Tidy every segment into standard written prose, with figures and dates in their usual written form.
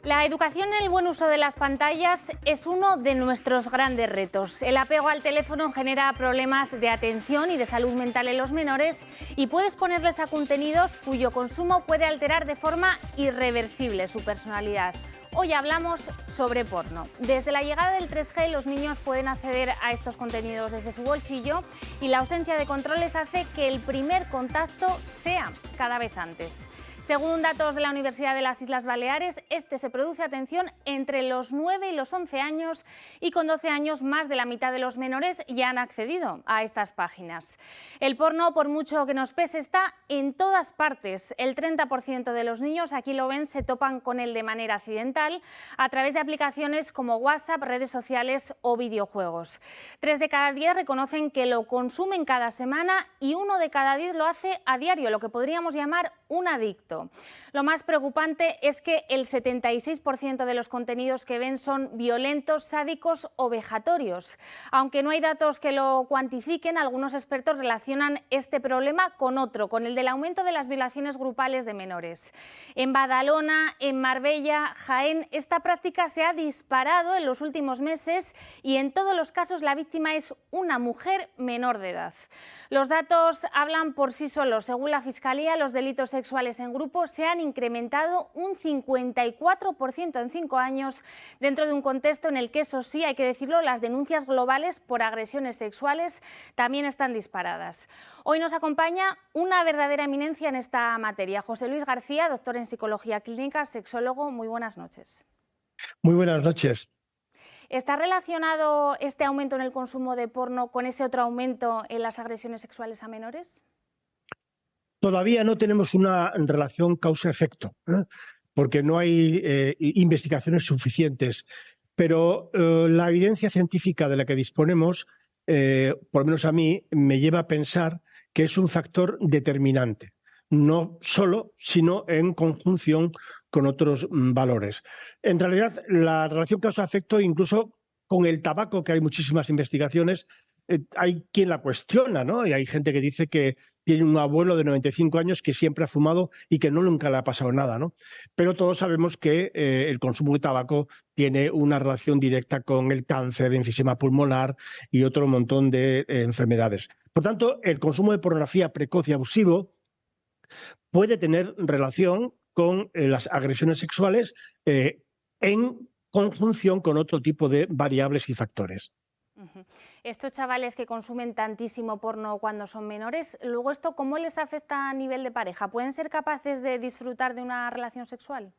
La educación en el buen uso de las pantallas es uno de nuestros grandes retos. El apego al teléfono genera problemas de atención y de salud mental en los menores y puede exponerles a contenidos cuyo consumo puede alterar de forma irreversible su personalidad. Hoy hablamos sobre porno. Desde la llegada del 3G, los niños pueden acceder a estos contenidos desde su bolsillo y la ausencia de controles hace que el primer contacto sea cada vez antes. Según datos de la Universidad de las Islas Baleares, este se produce, atención, entre los 9 y los 11 años y con 12 años más de la mitad de los menores ya han accedido a estas páginas. El porno, por mucho que nos pese, está en todas partes. El 30% de los niños, aquí lo ven, se topan con él de manera accidental a través de aplicaciones como WhatsApp, redes sociales o videojuegos. 3 de cada 10 reconocen que lo consumen cada semana y 1 de cada 10 lo hace a diario, lo que podríamos llamar un adicto. Lo más preocupante es que el 76% de los contenidos que ven son violentos, sádicos o vejatorios. Aunque no hay datos que lo cuantifiquen, algunos expertos relacionan este problema con otro, con el del aumento de las violaciones grupales de menores. En Badalona, en Marbella, Jaén, esta práctica se ha disparado en los últimos meses y en todos los casos la víctima es una mujer menor de edad. Los datos hablan por sí solos. Según la Fiscalía, los delitos sexuales en grupo se han incrementado un 54% en 5 años, dentro de un contexto en el que, eso sí, hay que decirlo, las denuncias globales por agresiones sexuales también están disparadas. Hoy nos acompaña una verdadera eminencia en esta materia, José Luis García, doctor en Psicología Clínica, sexólogo. Muy buenas noches. Muy buenas noches. ¿Está relacionado este aumento en el consumo de porno con ese otro aumento en las agresiones sexuales a menores? Todavía no tenemos una relación causa-efecto, porque no hay investigaciones suficientes, pero la evidencia científica de la que disponemos, por lo menos a mí, me lleva a pensar que es un factor determinante, no solo, sino en conjunción con otros valores. En realidad, la relación causa-efecto, incluso con el tabaco, que hay muchísimas investigaciones, hay quien la cuestiona, ¿no? Y hay gente que dice que tiene un abuelo de 95 años que siempre ha fumado y que nunca le ha pasado nada, ¿no? Pero todos sabemos que el consumo de tabaco tiene una relación directa con el cáncer, enfisema pulmonar y otro montón de enfermedades. Por tanto, el consumo de pornografía precoz y abusivo puede tener relación con las agresiones sexuales en conjunción con otro tipo de variables y factores. Estos chavales que consumen tantísimo porno cuando son menores, luego esto, ¿cómo les afecta a nivel de pareja? ¿Pueden ser capaces de disfrutar de una relación sexual?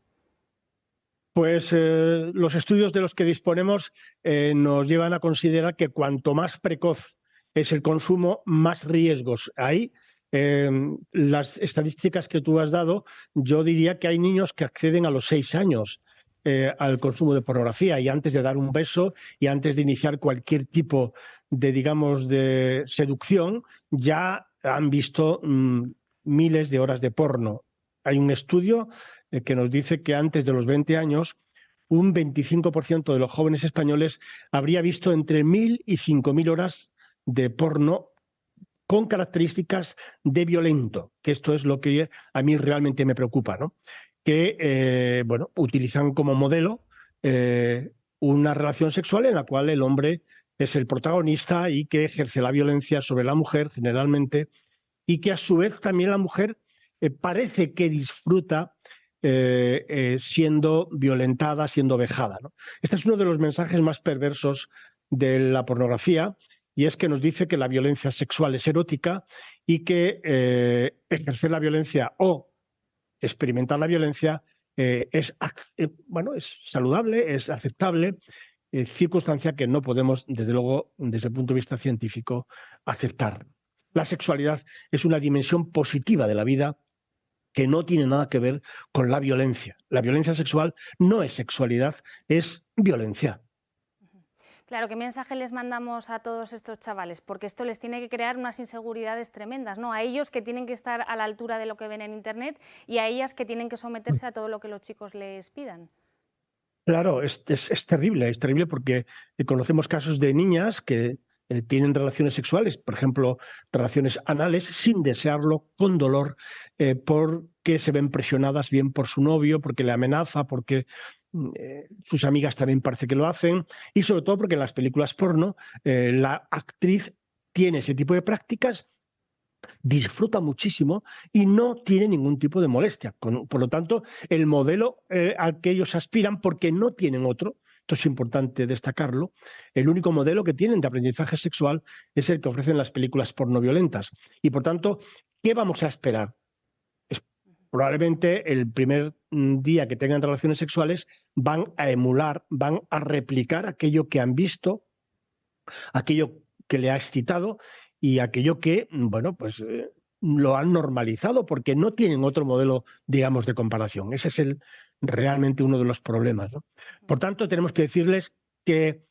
Pues los estudios de los que disponemos nos llevan a considerar que cuanto más precoz es el consumo, más riesgos hay. Las estadísticas que tú has dado, yo diría que hay niños que acceden a los 6 años al consumo de pornografía y antes de dar un beso y antes de iniciar cualquier tipo de, digamos, de seducción, ya han visto miles de horas de porno. Hay un estudio que nos dice que antes de los 20 años un 25% de los jóvenes españoles habría visto entre 1.000 y 5.000 horas de porno con características de violento, que esto es lo que a mí realmente me preocupa, ¿no? Que bueno, utilizan como modelo una relación sexual en la cual el hombre es el protagonista y que ejerce la violencia sobre la mujer generalmente, y que a su vez también la mujer parece que disfruta siendo violentada, siendo vejada, ¿no? Este es uno de los mensajes más perversos de la pornografía, y es que nos dice que la violencia sexual es erótica y que ejercer la violencia o experimentar la violencia bueno, es saludable, es aceptable, circunstancia que no podemos, desde luego, desde el punto de vista científico, aceptar. La sexualidad es una dimensión positiva de la vida que no tiene nada que ver con la violencia. La violencia sexual no es sexualidad, es violencia. Claro, ¿qué mensaje les mandamos a todos estos chavales? Porque esto les tiene que crear unas inseguridades tremendas, ¿no? A ellos, que tienen que estar a la altura de lo que ven en Internet, y a ellas, que tienen que someterse a todo lo que los chicos les pidan. Claro, es terrible porque conocemos casos de niñas que tienen relaciones sexuales, por ejemplo, relaciones anales, sin desearlo, con dolor, porque se ven presionadas bien por su novio, porque le amenaza, porque sus amigas también parece que lo hacen, y sobre todo porque en las películas porno la actriz tiene ese tipo de prácticas, disfruta muchísimo y no tiene ningún tipo de molestia. Por lo tanto, el modelo al que ellos aspiran, porque no tienen otro, esto es importante destacarlo, el único modelo que tienen de aprendizaje sexual es el que ofrecen las películas porno violentas. Y por tanto, ¿qué vamos a esperar? Probablemente el primer día que tengan relaciones sexuales van a emular, van a replicar aquello que han visto, aquello que le ha excitado y aquello que, bueno, pues lo han normalizado porque no tienen otro modelo, digamos, de comparación. Ese es realmente uno de los problemas, ¿no? Por tanto, tenemos que decirles que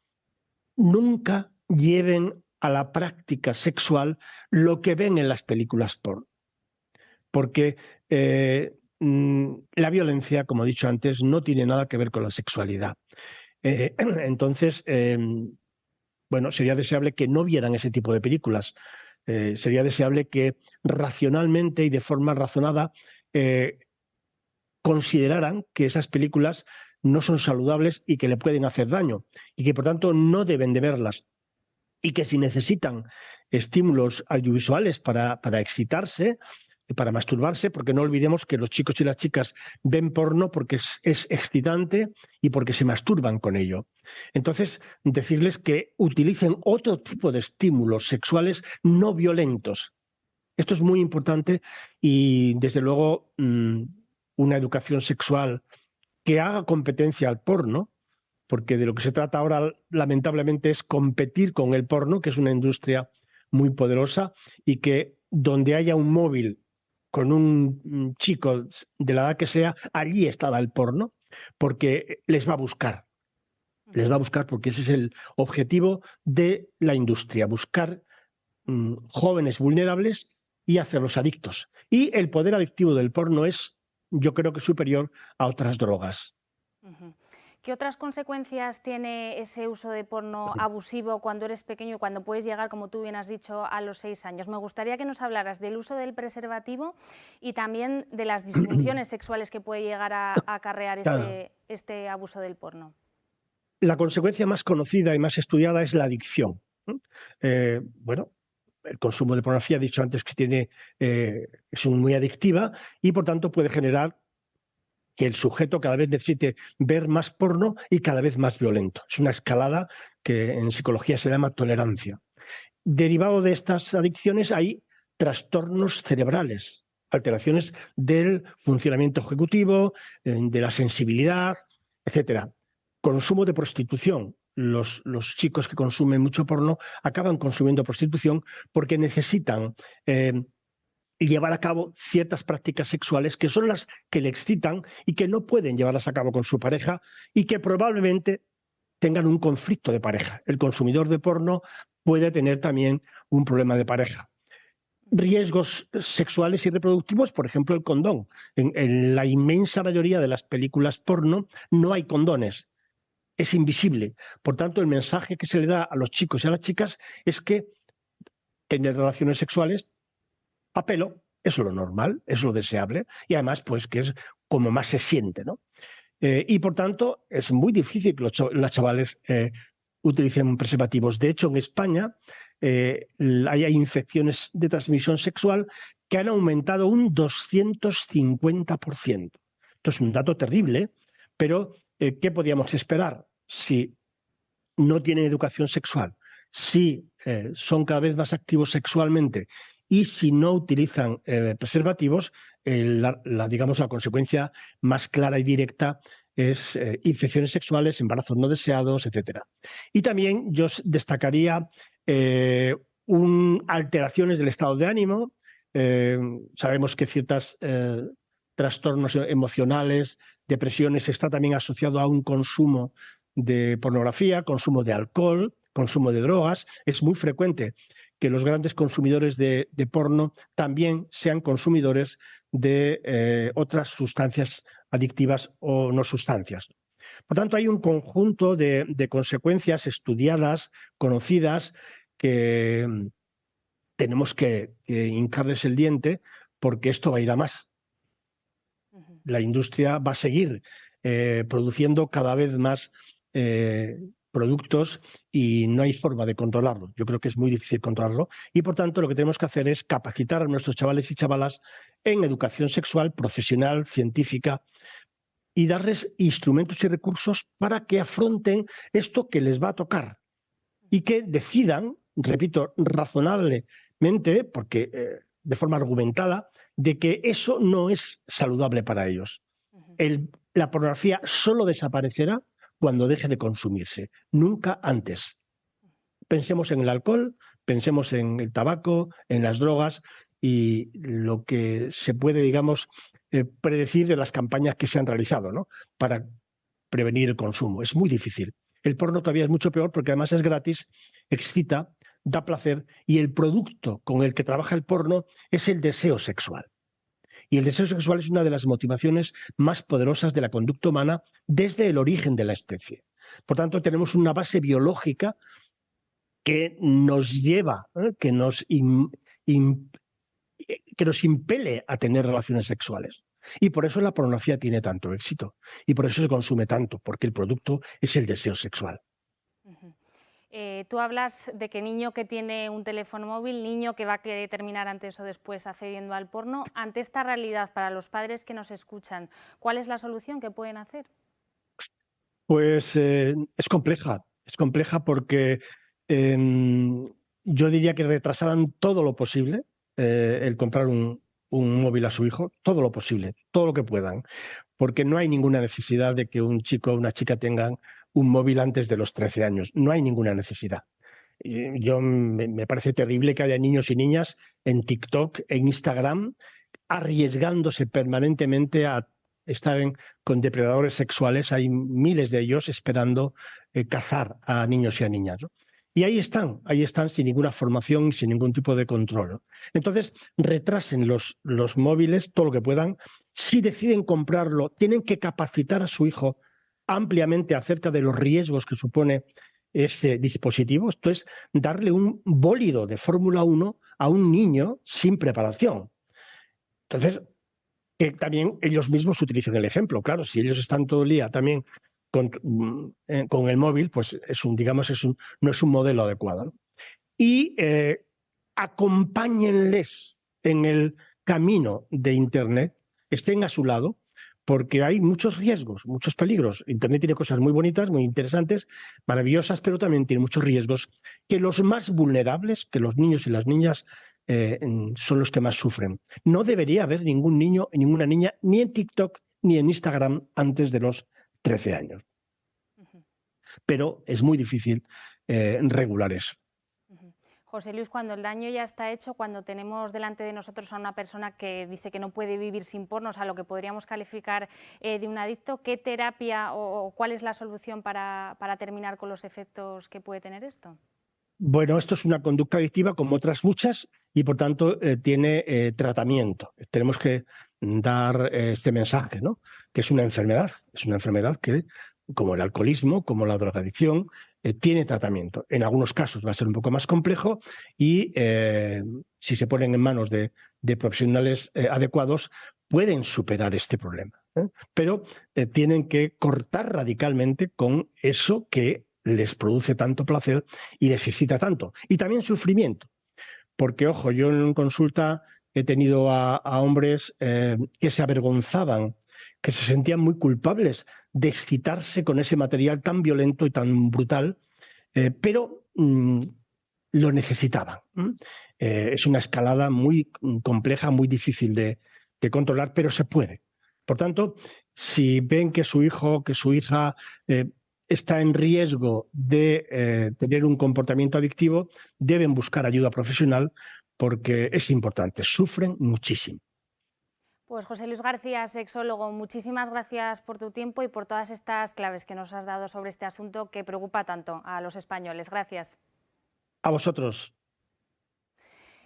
nunca lleven a la práctica sexual lo que ven en las películas porno. Porque la violencia, como he dicho antes, no tiene nada que ver con la sexualidad. Entonces, bueno, sería deseable que no vieran ese tipo de películas. Sería deseable que racionalmente y de forma razonada consideraran que esas películas no son saludables y que le pueden hacer daño y que por tanto no deben de verlas. Y que si necesitan estímulos audiovisuales para excitarse, para masturbarse, porque no olvidemos que los chicos y las chicas ven porno porque es excitante y porque se masturban con ello. Entonces, decirles que utilicen otro tipo de estímulos sexuales no violentos. Esto es muy importante y, desde luego, una educación sexual que haga competencia al porno, porque de lo que se trata ahora, lamentablemente, es competir con el porno, que es una industria muy poderosa y que donde haya un móvil con un chico de la edad que sea, allí estaba el porno, porque les va a buscar. Les va a buscar porque ese es el objetivo de la industria, buscar jóvenes vulnerables y hacerlos adictos. Y el poder adictivo del porno es, yo creo que superior a otras drogas. ¿Qué otras consecuencias tiene ese uso de porno abusivo cuando eres pequeño y cuando puedes llegar, como tú bien has dicho, a los 6 años? Me gustaría que nos hablaras del uso del preservativo y también de las disfunciones sexuales que puede llegar a acarrear este abuso del porno. La consecuencia más conocida y más estudiada es la adicción. Bueno, el consumo de pornografía, he dicho antes que es muy adictiva y por tanto puede generar que el sujeto cada vez necesite ver más porno y cada vez más violento. Es una escalada que en psicología se llama tolerancia. Derivado de estas adicciones hay trastornos cerebrales, alteraciones del funcionamiento ejecutivo, de la sensibilidad, etcétera. Consumo de prostitución. Los chicos que consumen mucho porno acaban consumiendo prostitución porque necesitan llevar a cabo ciertas prácticas sexuales que son las que le excitan y que no pueden llevarlas a cabo con su pareja y que probablemente tengan un conflicto de pareja. El consumidor de porno puede tener también un problema de pareja. Riesgos sexuales y reproductivos, por ejemplo, el condón. En la inmensa mayoría de las películas porno no hay condones. Es invisible. Por tanto, el mensaje que se le da a los chicos y a las chicas es que tener relaciones sexuales a pelo es lo normal, es lo deseable y además pues que es como más se siente, ¿no? Y por tanto es muy difícil que los chavales utilicen preservativos. De hecho, en España hay infecciones de transmisión sexual que han aumentado un 250%. Esto es un dato terrible, pero ¿qué podíamos esperar? Si no tienen educación sexual, si son cada vez más activos sexualmente y si no utilizan preservativos, digamos, la consecuencia más clara y directa es infecciones sexuales, embarazos no deseados, etcétera. Y también yo destacaría alteraciones del estado de ánimo. Sabemos que ciertos trastornos emocionales, depresiones, está también asociado a un consumo de pornografía, consumo de alcohol, consumo de drogas. Es muy frecuente que los grandes consumidores de porno también sean consumidores de otras sustancias adictivas o no sustancias. Por tanto, hay un conjunto de consecuencias estudiadas, conocidas, que tenemos que hincarles el diente porque esto va a ir a más. La industria va a seguir produciendo cada vez más productos y no hay forma de controlarlo. Yo creo que es muy difícil controlarlo y, por tanto, lo que tenemos que hacer es capacitar a nuestros chavales y chavalas en educación sexual, profesional, científica, y darles instrumentos y recursos para que afronten esto que les va a tocar y que decidan, repito, razonablemente, porque de forma argumentada, de que eso no es saludable para ellos. La pornografía solo desaparecerá cuando deje de consumirse, nunca antes. Pensemos en el alcohol, pensemos en el tabaco, en las drogas y lo que se puede, digamos, predecir de las campañas que se han realizado, ¿no?, para prevenir el consumo. Es muy difícil. El porno todavía es mucho peor porque además es gratis, excita, da placer y el producto con el que trabaja el porno es el deseo sexual. Y el deseo sexual es una de las motivaciones más poderosas de la conducta humana desde el origen de la especie. Por tanto, tenemos una base biológica que nos lleva, que nos impele a tener relaciones sexuales. Y por eso la pornografía tiene tanto éxito. Y por eso se consume tanto, porque el producto es el deseo sexual. Tú hablas de que niño que tiene un teléfono móvil, niño que va a querer terminar antes o después accediendo al porno. Ante esta realidad, para los padres que nos escuchan, ¿cuál es la solución que pueden hacer? Pues es compleja porque yo diría que retrasaran todo lo posible el comprar un móvil a su hijo, todo lo posible, todo lo que puedan, porque no hay ninguna necesidad de que un chico o una chica tengan un móvil antes de los 13 años, no hay ninguna necesidad. Me parece terrible que haya niños y niñas en TikTok, en Instagram, arriesgándose permanentemente a estar con depredadores sexuales. Hay miles de ellos esperando cazar a niños y a niñas, ¿no? Y ahí están sin ninguna formación, sin ningún tipo de control, ¿no? Entonces, retrasen los móviles todo lo que puedan. Si deciden comprarlo, tienen que capacitar a su hijo ampliamente acerca de los riesgos que supone ese dispositivo. Esto es darle un bólido de Fórmula 1 a un niño sin preparación. Entonces, que también ellos mismos utilicen el ejemplo. Claro, si ellos están todo el día también con el móvil, pues no es un modelo adecuado, ¿no? Y acompáñenles en el camino de Internet, estén a su lado, porque hay muchos riesgos, muchos peligros. Internet tiene cosas muy bonitas, muy interesantes, maravillosas, pero también tiene muchos riesgos que los más vulnerables, que los niños y las niñas, son los que más sufren. No debería haber ningún niño y ninguna niña ni en TikTok ni en Instagram antes de los 13 años. Pero es muy difícil regular eso. José Luis, cuando el daño ya está hecho, cuando tenemos delante de nosotros a una persona que dice que no puede vivir sin porno, o sea, lo que podríamos calificar de un adicto, ¿qué terapia o cuál es la solución para terminar con los efectos que puede tener esto? Bueno, esto es una conducta adictiva como otras muchas y por tanto tiene tratamiento. Tenemos que dar este mensaje, ¿no?, que es una enfermedad que, como el alcoholismo, como la drogadicción, tiene tratamiento. En algunos casos va a ser un poco más complejo y si se ponen en manos de profesionales adecuados pueden superar este problema, ¿eh? Pero tienen que cortar radicalmente con eso que les produce tanto placer y les excita tanto. Y también sufrimiento. Porque, ojo, yo en consulta he tenido a hombres que se avergonzaban, que se sentían muy culpables de excitarse con ese material tan violento y tan brutal, pero lo necesitaban. Es una escalada muy compleja, muy difícil de controlar, pero se puede. Por tanto, si ven que su hijo, que su hija está en riesgo de tener un comportamiento adictivo, deben buscar ayuda profesional porque es importante, sufren muchísimo. Pues José Luis García, sexólogo, muchísimas gracias por tu tiempo y por todas estas claves que nos has dado sobre este asunto que preocupa tanto a los españoles. Gracias. A vosotros.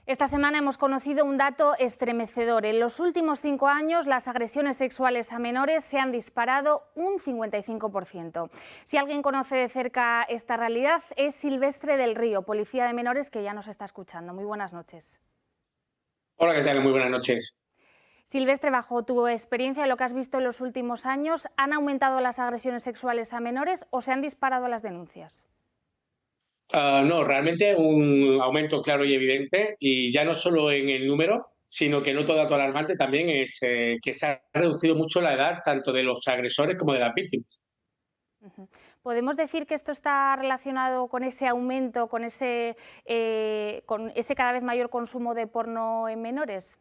Esta semana hemos conocido un dato estremecedor. En los últimos 5 años, las agresiones sexuales a menores se han disparado un 55%. Si alguien conoce de cerca esta realidad, es Silvestre del Río, policía de menores, que ya nos está escuchando. Muy buenas noches. Hola, ¿qué tal? Muy buenas noches. Silvestre, bajo tu experiencia, lo que has visto en los últimos años, ¿han aumentado las agresiones sexuales a menores o se han disparado las denuncias? No, realmente un aumento claro y evidente, y ya no solo en el número, sino que el otro dato alarmante también es que se ha reducido mucho la edad tanto de los agresores como de las víctimas. ¿Podemos decir que esto está relacionado con ese aumento, con ese cada vez mayor consumo de porno en menores?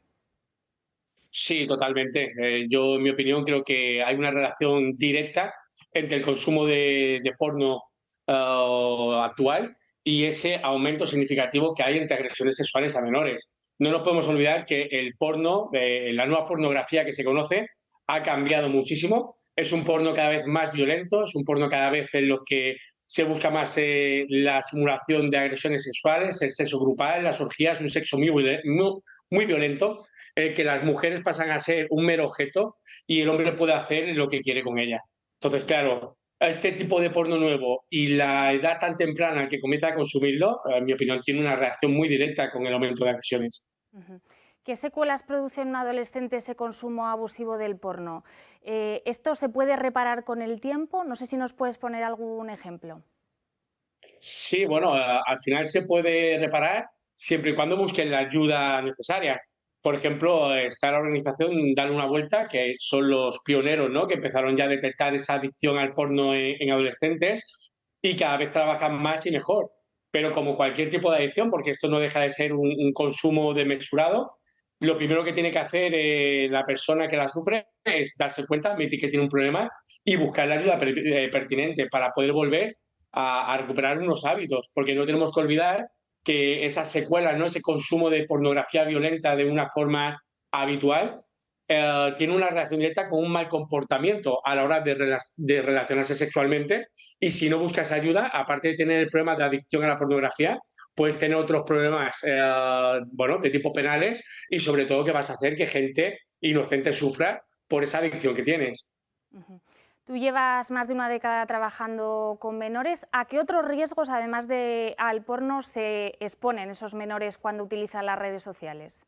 Sí, totalmente. Yo, en mi opinión, creo que hay una relación directa entre el consumo de porno actual y ese aumento significativo que hay entre agresiones sexuales a menores. No nos podemos olvidar que el porno, la nueva pornografía que se conoce, ha cambiado muchísimo. Es un porno cada vez más violento, es un porno cada vez en lo que se busca más la simulación de agresiones sexuales, el sexo grupal, las orgías, un sexo muy violento, que las mujeres pasan a ser un mero objeto y el hombre puede hacer lo que quiere con ella. Entonces, claro, este tipo de porno nuevo y la edad tan temprana que comienza a consumirlo, en mi opinión, tiene una reacción muy directa con el aumento de agresiones. ¿Qué secuelas produce en un adolescente ese consumo abusivo del porno? ¿Esto se puede reparar con el tiempo? No sé si nos puedes poner algún ejemplo. Sí, bueno, al final se puede reparar siempre y cuando busquen la ayuda necesaria. Por ejemplo, está la organización Dale una Vuelta, que son los pioneros, ¿no? Que empezaron ya a detectar esa adicción al porno en adolescentes y cada vez trabajan más y mejor. Pero como cualquier tipo de adicción, porque esto no deja de ser un consumo desmesurado, lo primero que tiene que hacer la persona que la sufre es darse cuenta, admitir que tiene un problema y buscar la ayuda pertinente para poder volver a recuperar unos hábitos, porque no tenemos que olvidar que esas secuelas, ¿no? Ese consumo de pornografía violenta de una forma habitual, tiene una relación directa con un mal comportamiento a la hora de relacionarse sexualmente, y si no buscas ayuda, aparte de tener el problema de adicción a la pornografía, puedes tener otros problemas bueno, de tipo penales, y sobre todo que vas a hacer que gente inocente sufra por esa adicción que tienes. Tú llevas más de una década trabajando con menores. ¿A qué otros riesgos, además de al porno, se exponen esos menores cuando utilizan las redes sociales?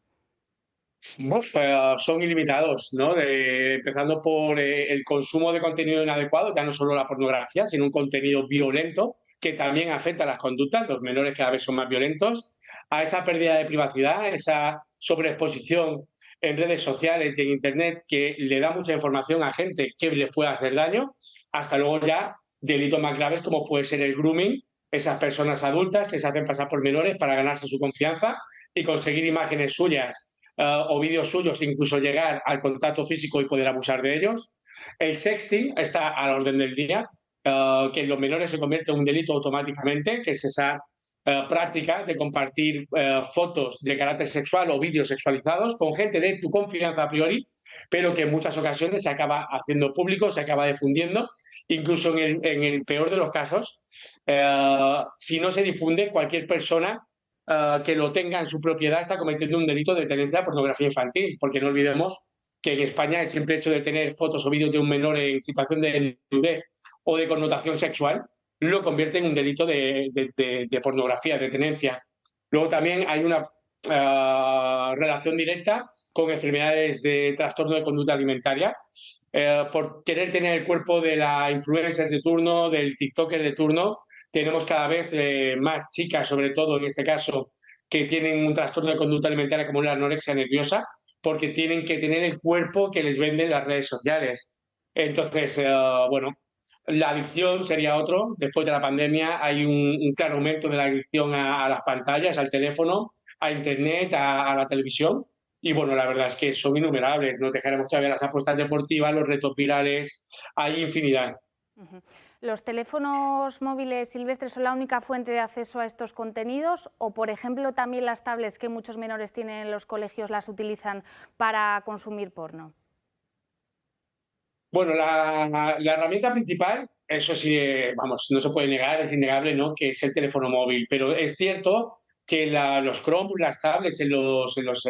Son ilimitados, ¿no? Empezando por el consumo de contenido inadecuado, ya no solo la pornografía, sino un contenido violento que también afecta a las conductas. Los menores cada vez son más violentos, a esa pérdida de privacidad, esa sobreexposición en redes sociales y en Internet, que le da mucha información a gente que les puede hacer daño, hasta luego ya delitos más graves como puede ser el grooming, esas personas adultas que se hacen pasar por menores para ganarse su confianza y conseguir imágenes suyas o vídeos suyos, incluso llegar al contacto físico y poder abusar de ellos. El sexting está a la orden del día, que en los menores se convierte en un delito automáticamente, que es esa práctica de compartir fotos de carácter sexual o vídeos sexualizados con gente de tu confianza a priori, pero que en muchas ocasiones se acaba haciendo público, se acaba difundiendo, incluso en el peor de los casos, si no se difunde, cualquier persona que lo tenga en su propiedad está cometiendo un delito de tenencia de pornografía infantil, porque no olvidemos que en España el simple hecho de tener fotos o vídeos de un menor en situación de nudez o de connotación sexual lo convierte en un delito de pornografía, de tenencia. Luego también hay una relación directa con enfermedades de trastorno de conducta alimentaria, por querer tener el cuerpo de la influencer de turno, del tiktoker de turno. Tenemos cada vez más chicas, sobre todo en este caso, que tienen un trastorno de conducta alimentaria como la anorexia nerviosa, porque tienen que tener el cuerpo que les venden las redes sociales. Entonces, bueno, la adicción sería otro. Después de la pandemia hay un claro aumento de la adicción a las pantallas, al teléfono, a Internet, a la televisión. Y bueno, la verdad es que son innumerables. No dejaremos todavía las apuestas deportivas, los retos virales, hay infinidad. ¿Los teléfonos móviles, Silvestre, son la única fuente de acceso a estos contenidos? ¿O, por ejemplo, también las tablets que muchos menores tienen en los colegios las utilizan para consumir porno? Bueno, la herramienta principal, eso sí, vamos, no se puede negar, es innegable, ¿no? Que es el teléfono móvil. Pero es cierto que los Chromebooks, las tablets en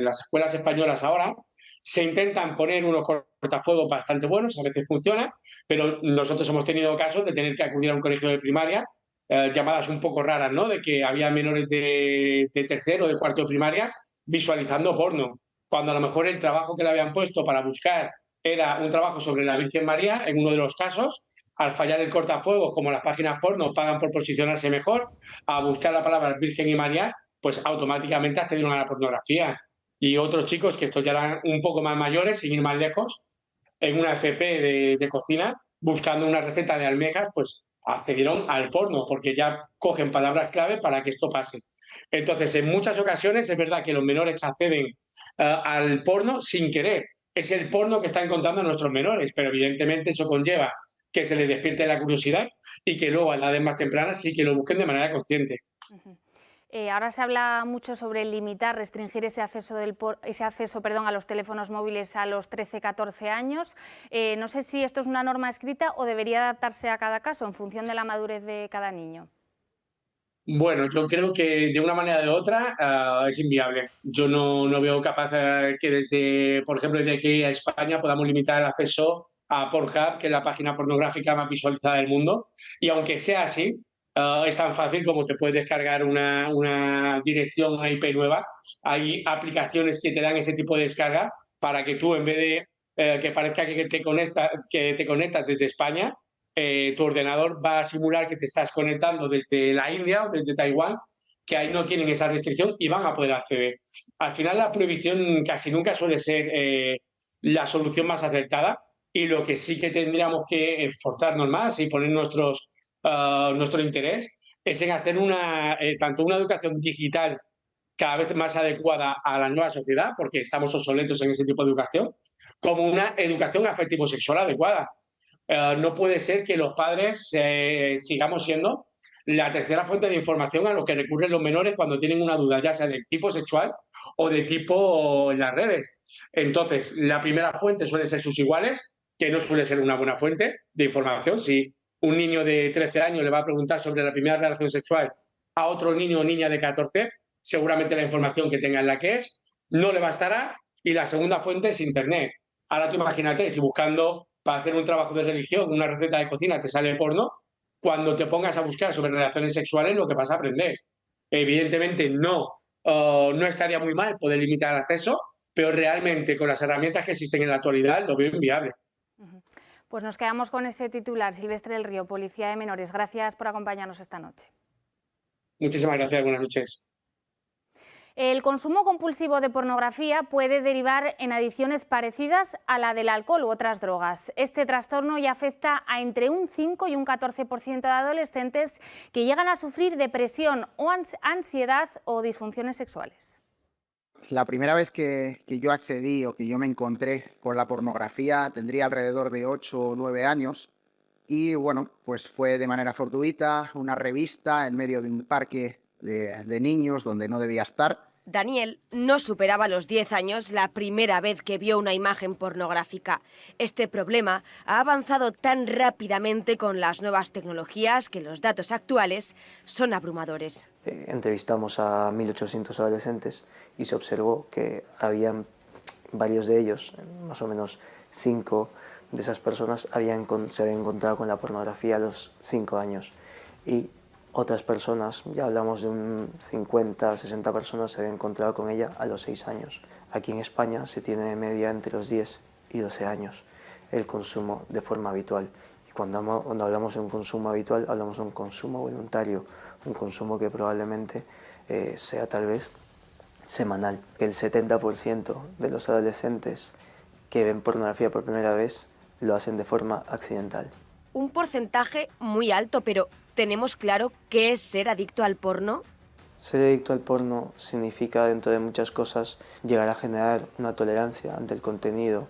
las escuelas españolas ahora se intentan poner unos cortafuegos bastante buenos, a veces funciona, pero nosotros hemos tenido casos de tener que acudir a un colegio de primaria, llamadas un poco raras, ¿no? De que había menores de tercero, de cuarto de primaria visualizando porno, cuando a lo mejor el trabajo que le habían puesto para buscar era un trabajo sobre la Virgen María, en uno de los casos, al fallar el cortafuegos, como las páginas porno pagan por posicionarse mejor, a buscar la palabra Virgen y María, pues automáticamente accedieron a la pornografía. Y otros chicos que estos ya eran un poco más mayores, sin ir más lejos, en una FP de cocina, buscando una receta de almejas, pues accedieron al porno, porque ya cogen palabras clave para que esto pase. Entonces, en muchas ocasiones es verdad que los menores acceden al porno sin querer. Es el porno que están contando nuestros menores, pero evidentemente eso conlleva que se les despierte la curiosidad y que luego a edades más tempranas sí que lo busquen de manera consciente. Ahora se habla mucho sobre limitar, restringir ese acceso, a los teléfonos móviles a los 13-14 años. No sé si esto es una norma escrita o debería adaptarse a cada caso en función de la madurez de cada niño. Bueno, yo creo que de una manera o de otra es inviable. Yo no veo capaz que desde, por ejemplo, desde aquí a España podamos limitar el acceso a Pornhub, que es la página pornográfica más visualizada del mundo. Y aunque sea así, es tan fácil como te puedes descargar una dirección, una IP nueva. Hay aplicaciones que te dan ese tipo de descarga para que tú, en vez de que parezca que te conectas desde España, tu ordenador va a simular que te estás conectando desde la India o desde Taiwán, que ahí no tienen esa restricción y van a poder acceder. Al final la prohibición casi nunca suele ser la solución más acertada, y lo que sí que tendríamos que esforzarnos más y poner nuestro interés es en hacer tanto una educación digital cada vez más adecuada a la nueva sociedad, porque estamos obsoletos en ese tipo de educación, como una educación afectivo-sexual adecuada. No puede ser que los padres sigamos siendo la tercera fuente de información a lo que recurren los menores cuando tienen una duda, ya sea de tipo sexual o de tipo en las redes. Entonces, la primera fuente suele ser sus iguales, que no suele ser una buena fuente de información. Si un niño de 13 años le va a preguntar sobre la primera relación sexual a otro niño o niña de 14, seguramente la información que tenga es la que es, no le bastará, y la segunda fuente es Internet. Ahora tú imagínate, si buscando para hacer un trabajo de religión, una receta de cocina, te sale porno, cuando te pongas a buscar sobre relaciones sexuales, lo que vas a aprender. Evidentemente no estaría muy mal poder limitar el acceso, pero realmente con las herramientas que existen en la actualidad lo veo inviable. Pues nos quedamos con ese titular. Silvestre del Río, Policía de Menores, gracias por acompañarnos esta noche. Muchísimas gracias, buenas noches. El consumo compulsivo de pornografía puede derivar en adicciones parecidas a la del alcohol u otras drogas. Este trastorno ya afecta a entre un 5 y un 14% de adolescentes que llegan a sufrir depresión o ansiedad o disfunciones sexuales. La primera vez que yo accedí o que yo me encontré con la pornografía tendría alrededor de 8 o 9 años y bueno, pues fue de manera fortuita, una revista en medio de un parque de niños donde no debía estar. Daniel no superaba los 10 años la primera vez que vio una imagen pornográfica. Este problema ha avanzado tan rápidamente con las nuevas tecnologías que los datos actuales son abrumadores. Entrevistamos a 1.800 adolescentes y se observó que habían varios de ellos, más o menos 5 de esas personas, se habían encontrado con la pornografía a los 5 años. Y otras personas, ya hablamos de un 50, 60 personas, se habían encontrado con ella a los 6 años. Aquí en España se tiene de media entre los 10 y 12 años el consumo de forma habitual. Y cuando hablamos de un consumo habitual, hablamos de un consumo voluntario, un consumo que probablemente sea tal vez semanal. El 70% de los adolescentes que ven pornografía por primera vez lo hacen de forma accidental. Un porcentaje muy alto, pero ¿tenemos claro qué es ser adicto al porno? Ser adicto al porno significa, dentro de muchas cosas, llegar a generar una tolerancia ante el contenido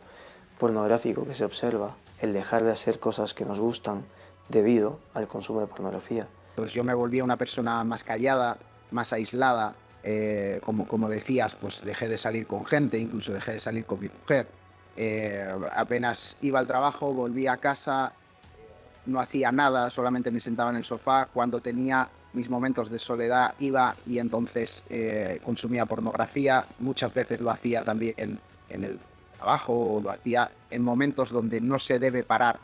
pornográfico que se observa, el dejar de hacer cosas que nos gustan debido al consumo de pornografía. Pues yo me volví una persona más callada, más aislada, como decías, pues dejé de salir con gente, incluso dejé de salir con mi mujer. Apenas iba al trabajo, volvía a casa, no hacía nada, solamente me sentaba en el sofá. Cuando tenía mis momentos de soledad iba y entonces consumía pornografía. Muchas veces lo hacía también en el trabajo o lo hacía en momentos donde no se debe parar.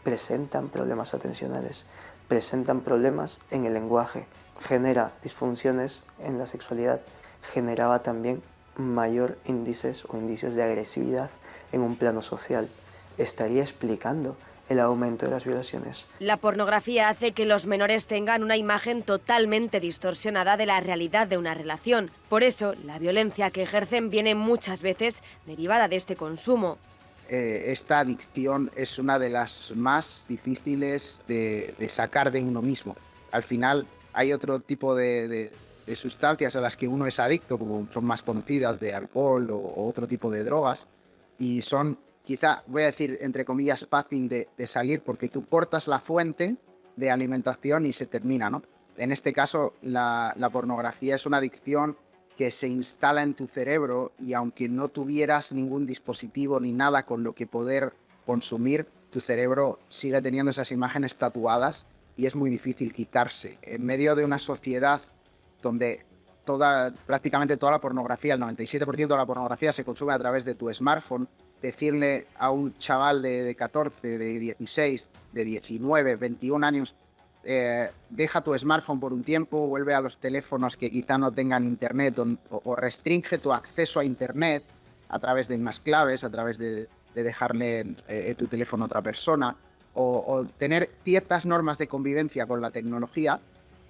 Presentan problemas atencionales, presentan problemas en el lenguaje, genera disfunciones en la sexualidad, generaba también mayor índices o indicios de agresividad en un plano social. Estaría explicando el aumento de las violaciones. La pornografía hace que los menores tengan una imagen totalmente distorsionada de la realidad de una relación. Por eso, la violencia que ejercen viene muchas veces derivada de este consumo. Esta adicción es una de las más difíciles de sacar de uno mismo. Al final hay otro tipo de sustancias a las que uno es adicto, como son más conocidas, de alcohol o otro tipo de drogas, y son, quizá, voy a decir, entre comillas, fácil de salir, porque tú cortas la fuente de alimentación y se termina, ¿no? En este caso, la pornografía es una adicción que se instala en tu cerebro y aunque no tuvieras ningún dispositivo ni nada con lo que poder consumir, tu cerebro sigue teniendo esas imágenes tatuadas y es muy difícil quitarse. En medio de una sociedad donde prácticamente toda la pornografía, el 97% de la pornografía se consume a través de tu smartphone, decirle a un chaval de 14, de 16, de 19, 21 años, deja tu smartphone por un tiempo, vuelve a los teléfonos que quizá no tengan internet o restringe tu acceso a internet a través de unas claves, a través de dejarle tu teléfono a otra persona o tener ciertas normas de convivencia con la tecnología,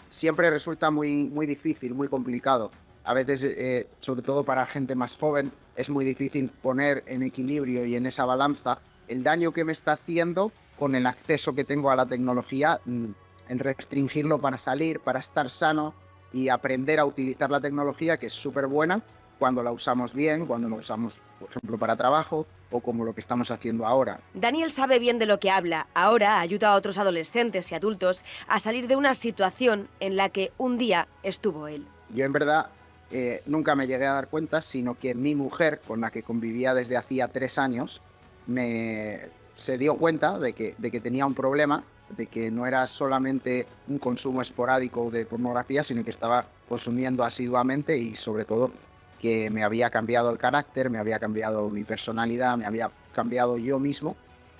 siempre resulta muy difícil, muy complicado. A veces, sobre todo para gente más joven, es muy difícil poner en equilibrio y en esa balanza el daño que me está haciendo con el acceso que tengo a la tecnología, en restringirlo para salir, para estar sano y aprender a utilizar la tecnología, que es súper buena cuando la usamos bien, cuando la usamos, por ejemplo, para trabajo o como lo que estamos haciendo ahora. Daniel sabe bien de lo que habla. Ahora ayuda a otros adolescentes y adultos a salir de una situación en la que un día estuvo él. Yo en verdad nunca me llegué a dar cuenta, sino que mi mujer, con la que convivía desde hacía 3 años, se dio cuenta de que tenía un problema, de que no era solamente un consumo esporádico de pornografía, sino que estaba consumiendo asiduamente y sobre todo que me había cambiado el carácter, me había cambiado mi personalidad, me había cambiado yo mismo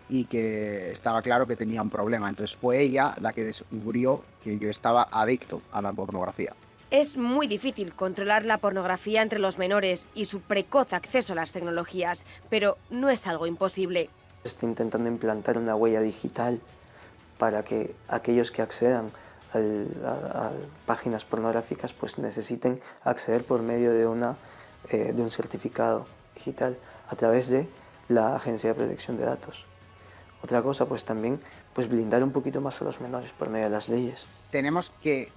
y que estaba claro que tenía un problema. Entonces fue ella la que descubrió que yo estaba adicto a la pornografía. Es muy difícil controlar la pornografía entre los menores y su precoz acceso a las tecnologías, pero no es algo imposible. Está intentando implantar una huella digital para que aquellos que accedan a páginas pornográficas pues necesiten acceder por medio de un certificado digital a través de la Agencia de Protección de Datos. Otra cosa, pues también pues blindar un poquito más a los menores por medio de las leyes. Tenemos que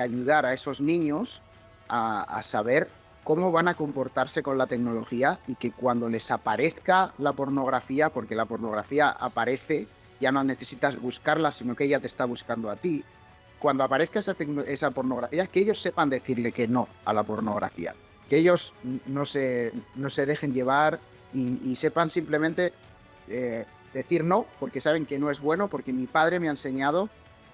ayudar a esos niños a saber cómo van a comportarse con la tecnología y que cuando les aparezca la pornografía, porque la pornografía aparece, ya no necesitas buscarla, sino que ella te está buscando a ti. Cuando aparezca esa pornografía, que ellos sepan decirle que no a la pornografía. Que ellos no se dejen llevar y sepan simplemente decir no, porque saben que no es bueno, porque mi padre me ha enseñado,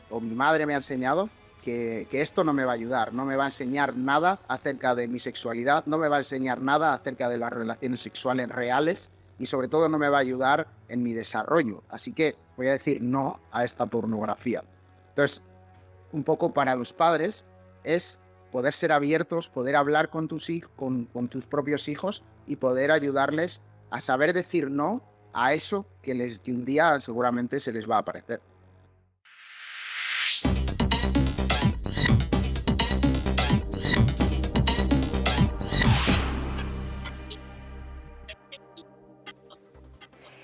o mi madre me ha enseñado, que esto no me va a ayudar, no me va a enseñar nada acerca de mi sexualidad, no me va a enseñar nada acerca de las relaciones sexuales reales y sobre todo no me va a ayudar en mi desarrollo. Así que voy a decir no a esta pornografía. Entonces, un poco para los padres es poder ser abiertos, poder hablar con tus propios hijos y poder ayudarles a saber decir no a eso que un día seguramente se les va a aparecer.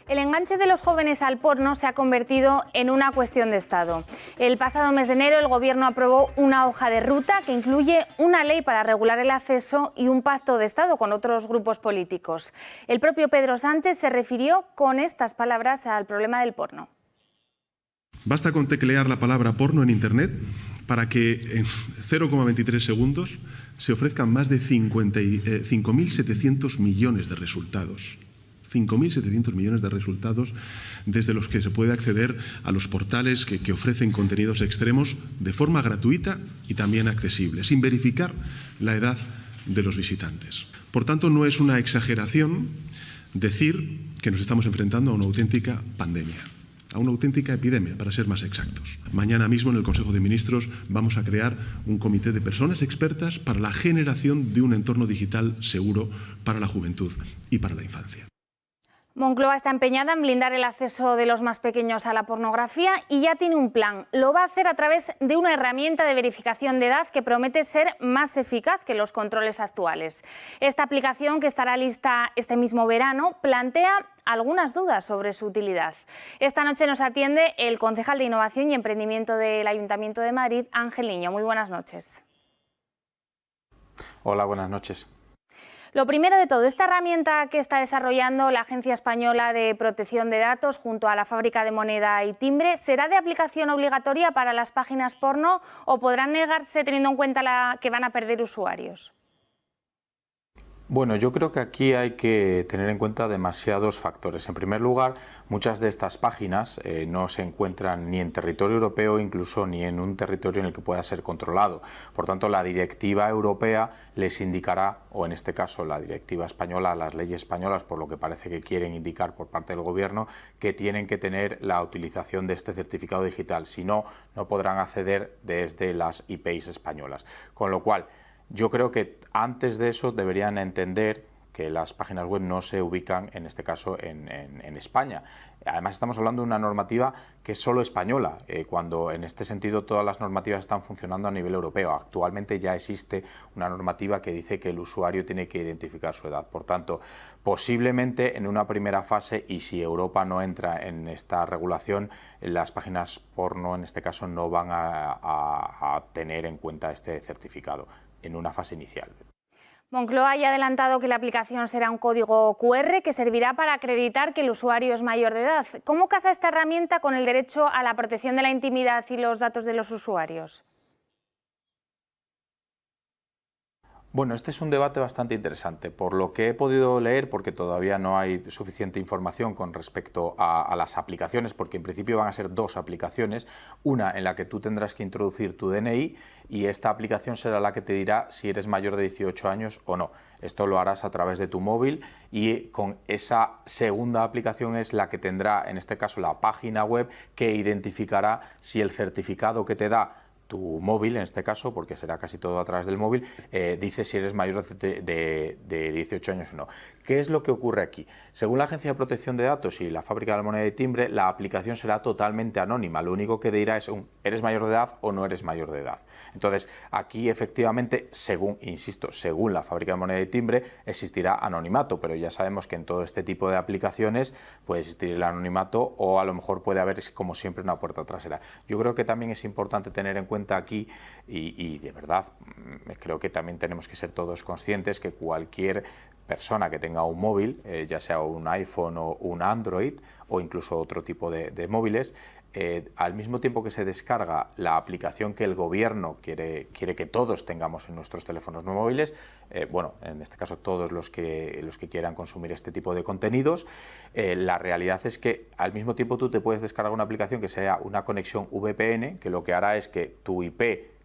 El enganche de los jóvenes al porno se ha convertido en una cuestión de Estado. El pasado mes de enero el Gobierno aprobó una hoja de ruta que incluye una ley para regular el acceso y un pacto de Estado con otros grupos políticos. El propio Pedro Sánchez se refirió con estas palabras al problema del porno. Basta con teclear la palabra porno en Internet para que en 0,23 segundos se ofrezcan más de 5.700 millones de resultados. 5.700 millones de resultados desde los que se puede acceder a los portales que ofrecen contenidos extremos de forma gratuita y también accesible, sin verificar la edad de los visitantes. Por tanto, no es una exageración decir que nos estamos enfrentando a una auténtica pandemia, a una auténtica epidemia, para ser más exactos. Mañana mismo en el Consejo de Ministros vamos a crear un comité de personas expertas para la generación de un entorno digital seguro para la juventud y para la infancia. Moncloa está empeñada en blindar el acceso de los más pequeños a la pornografía y ya tiene un plan. Lo va a hacer a través de una herramienta de verificación de edad que promete ser más eficaz que los controles actuales. Esta aplicación, que estará lista este mismo verano, plantea algunas dudas sobre su utilidad. Esta noche nos atiende el concejal de Innovación y Emprendimiento del Ayuntamiento de Madrid, Ángel Niño. Muy buenas noches. Hola, buenas noches. Lo primero de todo, esta herramienta que está desarrollando la Agencia Española de Protección de Datos junto a la Fábrica de Moneda y Timbre, ¿será de aplicación obligatoria para las páginas porno o podrán negarse teniendo en cuenta que van a perder usuarios? Bueno, yo creo que aquí hay que tener en cuenta demasiados factores. En primer lugar, muchas de estas páginas no se encuentran ni en territorio europeo, incluso ni en un territorio en el que pueda ser controlado. Por tanto, la directiva europea les indicará, o en este caso la directiva española, las leyes españolas, por lo que parece que quieren indicar por parte del gobierno, que tienen que tener la utilización de este certificado digital. Si no, no podrán acceder desde las IPs españolas. Con lo cual, yo creo que antes de eso deberían entender que las páginas web no se ubican, en este caso, en España. Además, estamos hablando de una normativa que es solo española, cuando en este sentido todas las normativas están funcionando a nivel europeo. Actualmente ya existe una normativa que dice que el usuario tiene que identificar su edad. Por tanto, posiblemente en una primera fase, y si Europa no entra en esta regulación, las páginas porno, en este caso, no van a tener en cuenta este certificado en una fase inicial. Moncloa ha adelantado que la aplicación será un código QR que servirá para acreditar que el usuario es mayor de edad. ¿Cómo casa esta herramienta con el derecho a la protección de la intimidad y los datos de los usuarios? Bueno, este es un debate bastante interesante. Por lo que he podido leer, porque todavía no hay suficiente información con respecto a las aplicaciones, porque en principio van a ser dos aplicaciones, una en la que tú tendrás que introducir tu DNI y esta aplicación será la que te dirá si eres mayor de 18 años o no. Esto lo harás a través de tu móvil y con esa segunda aplicación es la que tendrá, en este caso, la página web que identificará si el certificado que te da tu móvil, en este caso, porque será casi todo a través del móvil, dice si eres mayor de 18 años o no. ¿Qué es lo que ocurre aquí? Según la Agencia de Protección de Datos y la Fábrica de la Moneda y Timbre, la aplicación será totalmente anónima. Lo único que dirá es ¿eres mayor de edad o no eres mayor de edad? Entonces, aquí efectivamente, según la Fábrica de Moneda y Timbre, existirá anonimato, pero ya sabemos que en todo este tipo de aplicaciones puede existir el anonimato o a lo mejor puede haber, como siempre, una puerta trasera. Yo creo que también es importante tener en cuenta aquí, y de verdad creo que también tenemos que ser todos conscientes que cualquier persona que tenga un móvil, ya sea un iPhone o un Android o incluso otro tipo de móviles, al mismo tiempo que se descarga la aplicación que el gobierno quiere que todos tengamos en nuestros teléfonos móviles, bueno, en este caso todos los que quieran consumir este tipo de contenidos, la realidad es que al mismo tiempo tú te puedes descargar una aplicación que sea una conexión VPN, que lo que hará es que tu IP,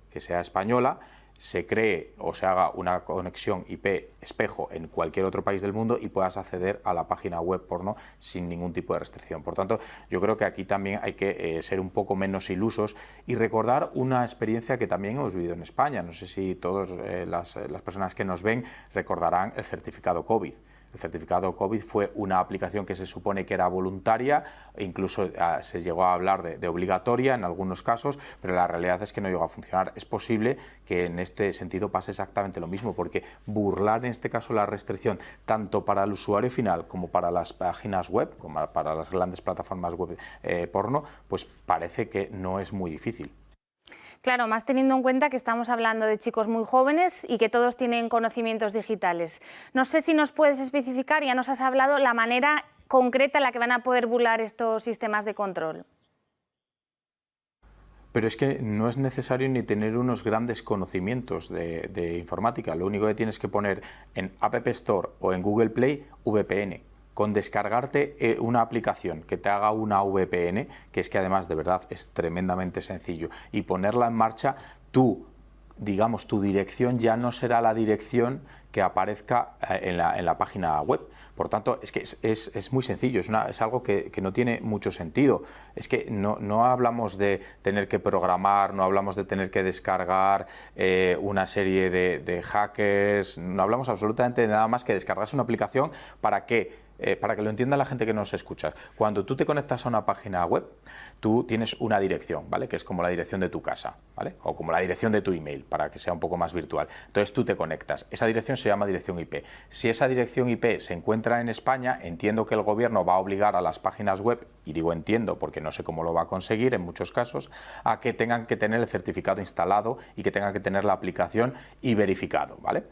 que sea española, se cree o se haga una conexión IP espejo en cualquier otro país del mundo y puedas acceder a la página web porno sin ningún tipo de restricción. Por tanto, yo creo que aquí también hay que ser un poco menos ilusos y recordar una experiencia que también hemos vivido en España. No sé si todas las personas que nos ven recordarán el certificado COVID. El certificado COVID fue una aplicación que se supone que era voluntaria, incluso se llegó a hablar de obligatoria en algunos casos, pero la realidad es que no llegó a funcionar. Es posible que en este sentido pase exactamente lo mismo, porque burlar en este caso la restricción tanto para el usuario final como para las páginas web, como para las grandes plataformas web porno, pues parece que no es muy difícil. Claro, más teniendo en cuenta que estamos hablando de chicos muy jóvenes y que todos tienen conocimientos digitales. No sé si nos puedes especificar, ya nos has hablado, la manera concreta en la que van a poder burlar estos sistemas de control. Pero es que no es necesario ni tener unos grandes conocimientos de informática. Lo único que tienes que poner en App Store o en Google Play, VPN. con descargarte una aplicación que te haga una VPN, que es que además de verdad es tremendamente sencillo, y ponerla en marcha, tú, digamos, tu dirección ya no será la dirección que aparezca en la página web. Por tanto, es que es muy sencillo, es algo que no tiene mucho sentido. Es que no hablamos de tener que programar, no hablamos de tener que descargar una serie de hackers, no hablamos absolutamente de nada más que descargarse una aplicación para que lo entienda la gente que nos escucha. Cuando tú te conectas a una página web, tú tienes una dirección, ¿vale? Que es como la dirección de tu casa, ¿vale? O como la dirección de tu email, para que sea un poco más virtual. Entonces tú te conectas. Esa dirección se llama dirección IP. Si esa dirección IP se encuentra en España, entiendo que el gobierno va a obligar a las páginas web, y digo entiendo porque no sé cómo lo va a conseguir en muchos casos, a que tengan que tener el certificado instalado y que tengan que tener la aplicación y verificado, ¿vale?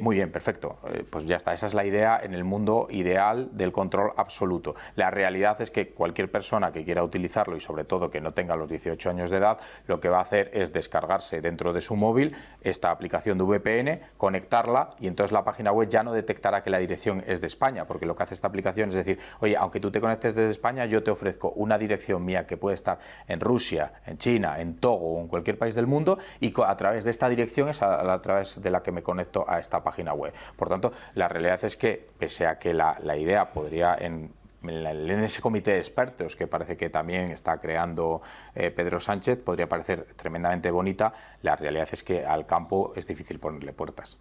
Muy bien, perfecto. Pues ya está, esa es la idea en el mundo ideal del control absoluto. La realidad es que cualquier persona que quiera utilizarlo y sobre todo que no tenga los 18 años de edad, lo que va a hacer es descargarse dentro de su móvil esta aplicación de VPN, conectarla y entonces la página web ya no detectará que la dirección es de España, porque lo que hace esta aplicación es decir, oye, aunque tú te conectes desde España, yo te ofrezco una dirección mía que puede estar en Rusia, en China, en Togo o en cualquier país del mundo y a través de esta dirección es a través de la que me conecto a esta página web. Por tanto, la realidad es que, pese a que la idea podría en ese comité de expertos que parece que también está creando Pedro Sánchez, podría parecer tremendamente bonita, la realidad es que al campo es difícil ponerle puertas.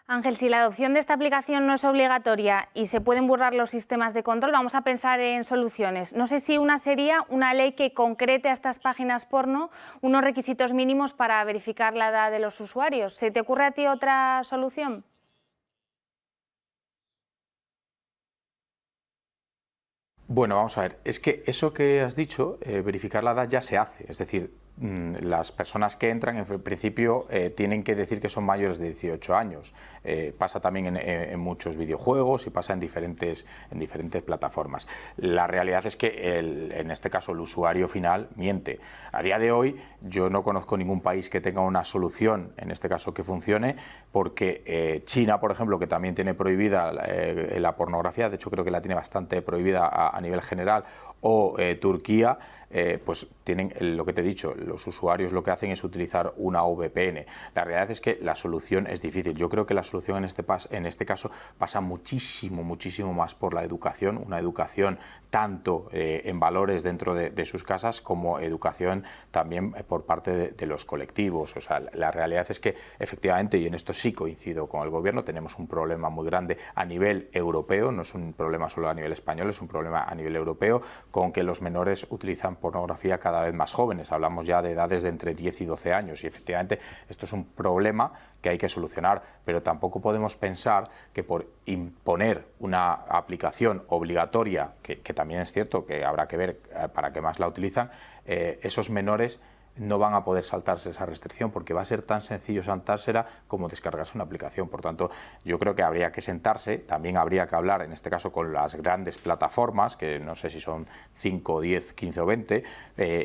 Ángel, si la adopción de esta aplicación no es obligatoria y se pueden burlar los sistemas de control, vamos a pensar en soluciones. No sé si una sería una ley que concrete a estas páginas porno unos requisitos mínimos para verificar la edad de los usuarios. ¿Se te ocurre a ti otra solución? Bueno, vamos a ver, es que eso que has dicho, verificar la edad ya se hace, es decir, las personas que entran en principio tienen que decir que son mayores de 18 años. Pasa también en muchos videojuegos y pasa en diferentes plataformas. La realidad es que en este caso el usuario final miente. A día de hoy yo no conozco ningún país que tenga una solución, en este caso que funcione, porque China, por ejemplo, que también tiene prohibida la pornografía, de hecho creo que la tiene bastante prohibida a nivel general, o Turquía, pues tienen lo que te he dicho, los usuarios lo que hacen es utilizar una VPN. La realidad es que la solución es difícil. Yo creo que la solución en este caso pasa muchísimo más por la educación, una educación tanto en valores dentro de sus casas como educación también por parte de los colectivos. O sea, la realidad es que efectivamente, y en esto sí coincido con el gobierno, tenemos un problema muy grande a nivel europeo, no es un problema solo a nivel español, es un problema a nivel europeo, con que los menores utilizan pornografía cada vez más jóvenes. Hablamos ya de edades de entre 10 y 12 años y efectivamente esto es un problema que hay que solucionar, pero tampoco podemos pensar que por imponer una aplicación obligatoria, que también es cierto que habrá que ver para qué más la utilizan, esos menores no van a poder saltarse esa restricción porque va a ser tan sencillo saltársela como descargarse una aplicación. Por tanto, yo creo que habría que sentarse, también habría que hablar en este caso con las grandes plataformas, que no sé si son 5, 10, 15 o 20,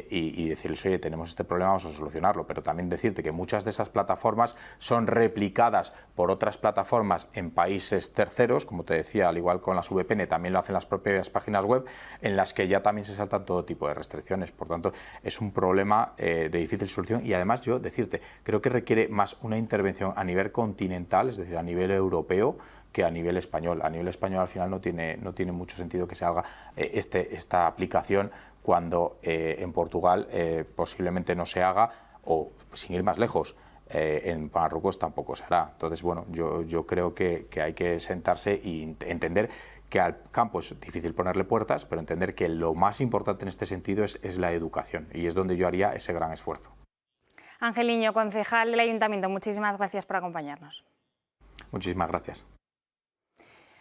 y decirles, oye, tenemos este problema, vamos a solucionarlo, pero también decirte que muchas de esas plataformas son replicadas por otras plataformas en países terceros, como te decía, al igual con las VPN, también lo hacen las propias páginas web, en las que ya también se saltan todo tipo de restricciones. Por tanto, es un problema de difícil solución y además yo decirte, creo que requiere más una intervención a nivel continental, es decir, a nivel europeo, que a nivel español. A nivel español al final no tiene mucho sentido que se haga esta aplicación cuando en Portugal posiblemente no se haga, o sin ir más lejos, en Marruecos tampoco se hará. Entonces, bueno, yo creo que hay que sentarse y entender que al campo es difícil ponerle puertas, pero entender que lo más importante en este sentido es la educación, y es donde yo haría ese gran esfuerzo. Ángel Niño, concejal del Ayuntamiento, muchísimas gracias por acompañarnos. Muchísimas gracias.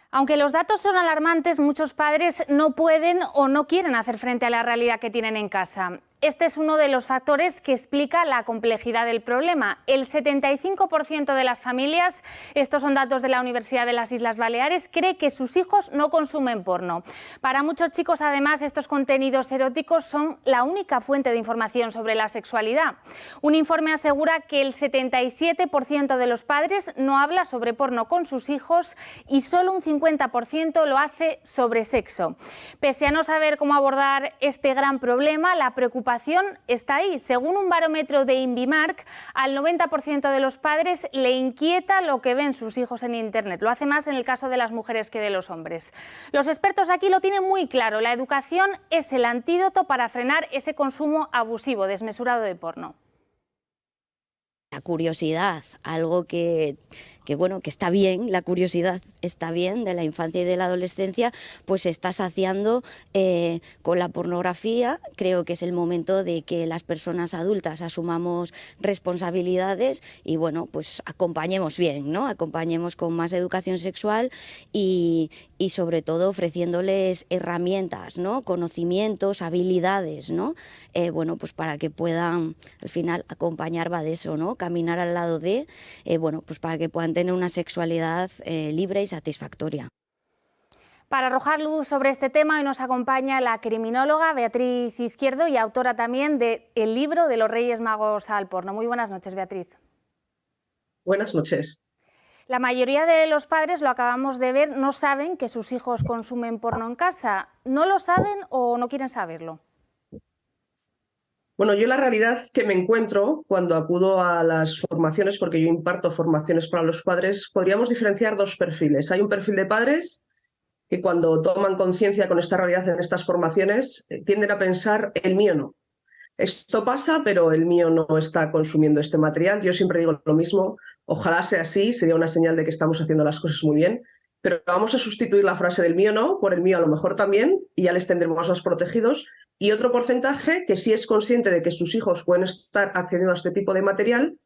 Aunque los datos son alarmantes, muchos padres no pueden o no quieren hacer frente a la realidad que tienen en casa. Este es uno de los factores que explica la complejidad del problema. El 75% de las familias, estos son datos de la Universidad de las Islas Baleares, cree que sus hijos no consumen porno. Para muchos chicos, además, estos contenidos eróticos son la única fuente de información sobre la sexualidad. Un informe asegura que el 77% de los padres no habla sobre porno con sus hijos y solo un 50% lo hace sobre sexo. Pese a no saber cómo abordar este gran problema, la preocupación está ahí. Según un barómetro de Invimark, al 90% de los padres le inquieta lo que ven sus hijos en Internet. Lo hace más en el caso de las mujeres que de los hombres. Los expertos aquí lo tienen muy claro. La educación es el antídoto para frenar ese consumo abusivo, desmesurado de porno. La curiosidad, algo que está bien, la curiosidad está bien de la infancia y de la adolescencia, pues se está saciando con la pornografía. Creo que es el momento de que las personas adultas asumamos responsabilidades y bueno, pues acompañemos bien, ¿no? Acompañemos con más educación sexual y sobre todo ofreciéndoles herramientas, ¿no? Conocimientos, habilidades, ¿no? Bueno, pues para que puedan, al final, acompañar va de eso, ¿no? Caminar al lado de, bueno, pues para que puedan tener una sexualidad libre y satisfactoria. Para arrojar luz sobre este tema, hoy nos acompaña la criminóloga Beatriz Izquierdo y autora también del libro de los Reyes Magos al porno. Muy buenas noches, Beatriz. Buenas noches. La mayoría de los padres, lo acabamos de ver, no saben que sus hijos consumen porno en casa. ¿No lo saben o no quieren saberlo? Bueno, yo la realidad que me encuentro cuando acudo a las formaciones, porque yo imparto formaciones para los padres, podríamos diferenciar dos perfiles. Hay un perfil de padres que cuando toman conciencia con esta realidad en estas formaciones tienden a pensar, el mío no. Esto pasa, pero el mío no está consumiendo este material. Yo siempre digo lo mismo, ojalá sea así, sería una señal de que estamos haciendo las cosas muy bien, pero vamos a sustituir la frase del mío no por el mío a lo mejor también y ya les tendremos más protegidos. Y otro porcentaje que sí es consciente de que sus hijos pueden estar accediendo a este tipo de material,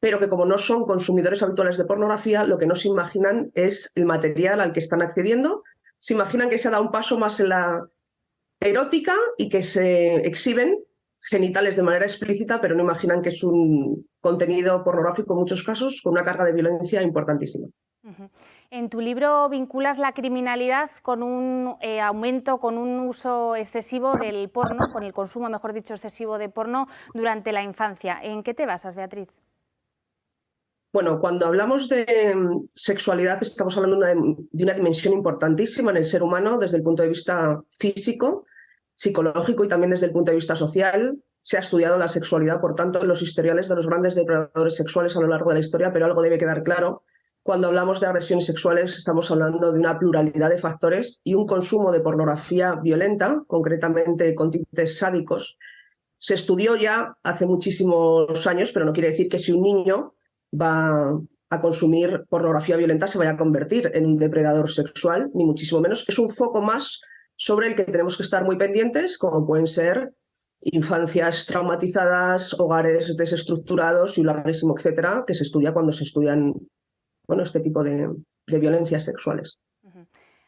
pero que como no son consumidores habituales de pornografía, lo que no se imaginan es el material al que están accediendo. Se imaginan que se ha dado un paso más en la erótica y que se exhiben genitales de manera explícita, pero no imaginan que es un contenido pornográfico en muchos casos con una carga de violencia importantísima. En tu libro vinculas la criminalidad con un aumento, con un uso excesivo del porno, con el consumo, mejor dicho, excesivo de porno durante la infancia. ¿En qué te basas, Beatriz? Bueno, cuando hablamos de sexualidad estamos hablando de una dimensión importantísima en el ser humano desde el punto de vista físico, psicológico y también desde el punto de vista social. Se ha estudiado la sexualidad, por tanto, en los historiales de los grandes depredadores sexuales a lo largo de la historia, pero algo debe quedar claro. Cuando hablamos de agresiones sexuales estamos hablando de una pluralidad de factores y un consumo de pornografía violenta, concretamente con tintes sádicos. Se estudió ya hace muchísimos años, pero no quiere decir que si un niño va a consumir pornografía violenta se vaya a convertir en un depredador sexual, ni muchísimo menos. Es un foco más sobre el que tenemos que estar muy pendientes, como pueden ser infancias traumatizadas, hogares desestructurados y un larguísimo etcétera, que se estudia cuando se estudian este tipo de violencias sexuales.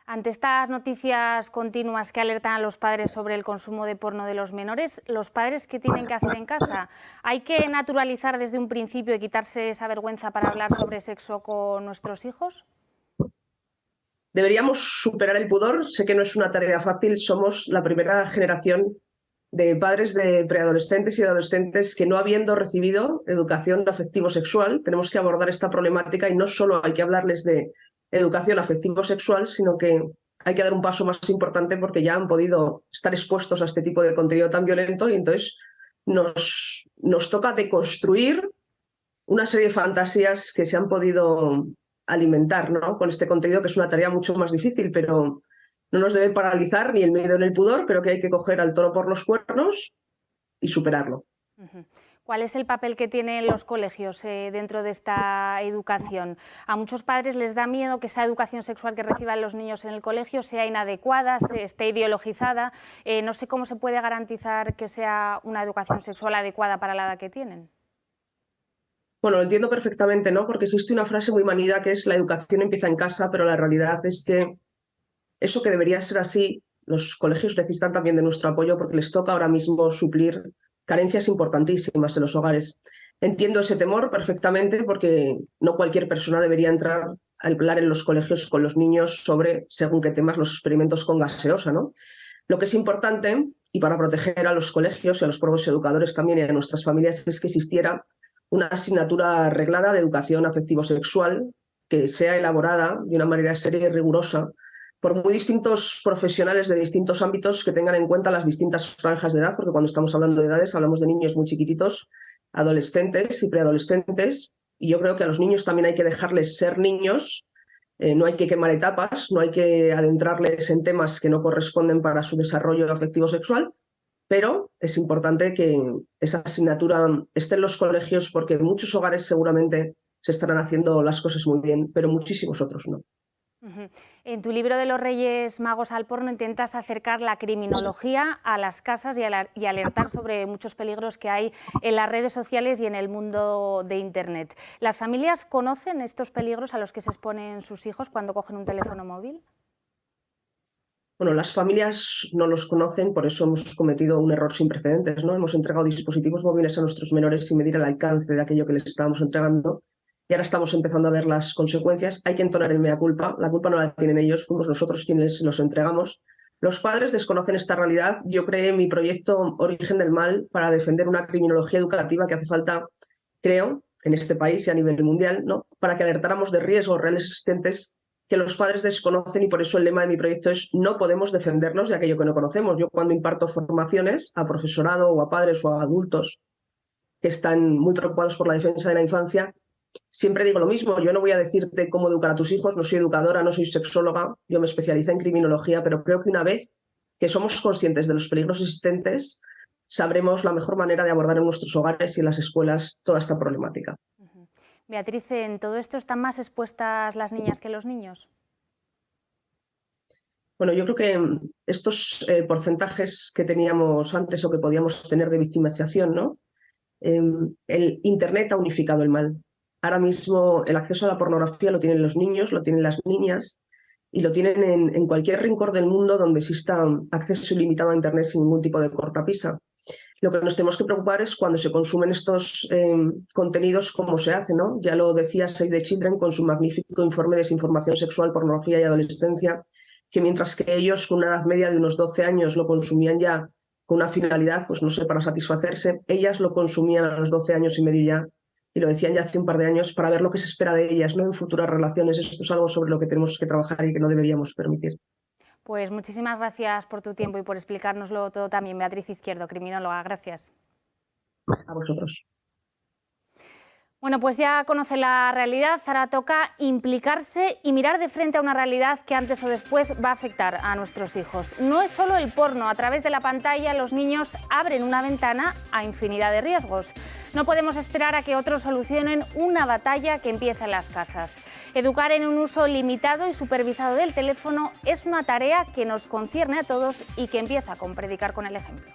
Ante estas noticias continuas que alertan a los padres sobre el consumo de porno de los menores, ¿los padres qué tienen que hacer en casa? ¿Hay que naturalizar desde un principio y quitarse esa vergüenza para hablar sobre sexo con nuestros hijos? Deberíamos superar el pudor. Sé que no es una tarea fácil. Somos la primera generación de padres de preadolescentes y adolescentes que, no habiendo recibido educación afectivo-sexual, tenemos que abordar esta problemática y no solo hay que hablarles de educación afectivo-sexual, sino que hay que dar un paso más importante porque ya han podido estar expuestos a este tipo de contenido tan violento y entonces nos toca deconstruir una serie de fantasías que se han podido alimentar, ¿no?, con este contenido, que es una tarea mucho más difícil, pero no nos debe paralizar ni el miedo ni el pudor. Creo que hay que coger al toro por los cuernos y superarlo. ¿Cuál es el papel que tienen los colegios dentro de esta educación? A muchos padres les da miedo que esa educación sexual que reciban los niños en el colegio sea inadecuada, esté ideologizada. No sé cómo se puede garantizar que sea una educación sexual adecuada para la edad que tienen. Bueno, lo entiendo perfectamente, ¿no? Porque existe una frase muy manida que es la educación empieza en casa, pero la realidad es que eso que debería ser así, los colegios necesitan también de nuestro apoyo porque les toca ahora mismo suplir carencias importantísimas en los hogares. Entiendo ese temor perfectamente porque no cualquier persona debería entrar a hablar en los colegios con los niños sobre, según qué temas, los experimentos con gaseosa, ¿no? Lo que es importante, y para proteger a los colegios y a los propios educadores también y a nuestras familias, es que existiera una asignatura reglada de educación afectivo-sexual que sea elaborada de una manera seria y rigurosa por muy distintos profesionales de distintos ámbitos que tengan en cuenta las distintas franjas de edad, porque cuando estamos hablando de edades hablamos de niños muy chiquititos, adolescentes y preadolescentes, y yo creo que a los niños también hay que dejarles ser niños, no hay que quemar etapas, no hay que adentrarles en temas que no corresponden para su desarrollo afectivo-sexual, pero es importante que esa asignatura esté en los colegios porque en muchos hogares seguramente se estarán haciendo las cosas muy bien, pero muchísimos otros no. En tu libro de los Reyes Magos al porno intentas acercar la criminología a las casas y alertar sobre muchos peligros que hay en las redes sociales y en el mundo de Internet. ¿Las familias conocen estos peligros a los que se exponen sus hijos cuando cogen un teléfono móvil? Bueno, las familias no los conocen, por eso hemos cometido un error sin precedentes, ¿no? Hemos entregado dispositivos móviles a nuestros menores sin medir el alcance de aquello que les estábamos entregando. Y ahora estamos empezando a ver las consecuencias. Hay que entonar el mea culpa. La culpa no la tienen ellos, fuimos nosotros quienes los entregamos. Los padres desconocen esta realidad. Yo creé mi proyecto Origen del Mal para defender una criminología educativa que hace falta, creo, en este país y a nivel mundial, ¿no? Para que alertáramos de riesgos reales existentes que los padres desconocen, y por eso el lema de mi proyecto es: no podemos defendernos de aquello que no conocemos. Yo cuando imparto formaciones a profesorado o a padres o a adultos que están muy preocupados por la defensa de la infancia, siempre digo lo mismo. Yo no voy a decirte cómo educar a tus hijos, no soy educadora, no soy sexóloga, yo me especialicé en criminología, pero creo que una vez que somos conscientes de los peligros existentes, sabremos la mejor manera de abordar en nuestros hogares y en las escuelas toda esta problemática. Beatriz, ¿en todo esto están más expuestas las niñas que los niños? Bueno, yo creo que estos porcentajes que teníamos antes o que podíamos tener de victimización, ¿no? El Internet ha unificado el mal. Ahora mismo el acceso a la pornografía lo tienen los niños, lo tienen las niñas y lo tienen en cualquier rincón del mundo donde exista acceso ilimitado a Internet sin ningún tipo de cortapisa. Lo que nos tenemos que preocupar es cuando se consumen estos contenidos, cómo se hace, ¿no? Ya lo decía Save the Children con su magnífico informe de desinformación sexual, pornografía y adolescencia, que mientras que ellos con una edad media de unos 12 años lo consumían ya con una finalidad, pues no sé, para satisfacerse, ellas lo consumían a los 12 años y medio ya, y lo decían ya hace un par de años, para ver lo que se espera de ellas, ¿no? En futuras relaciones. Esto es algo sobre lo que tenemos que trabajar y que no deberíamos permitir. Pues muchísimas gracias por tu tiempo y por explicárnoslo todo también, Beatriz Izquierdo, criminóloga. Gracias. A vosotros. Bueno, pues ya conoce la realidad, ahora toca implicarse y mirar de frente a una realidad que antes o después va a afectar a nuestros hijos. No es solo el porno, a través de la pantalla los niños abren una ventana a infinidad de riesgos. No podemos esperar a que otros solucionen una batalla que empieza en las casas. Educar en un uso limitado y supervisado del teléfono es una tarea que nos concierne a todos y que empieza con predicar con el ejemplo.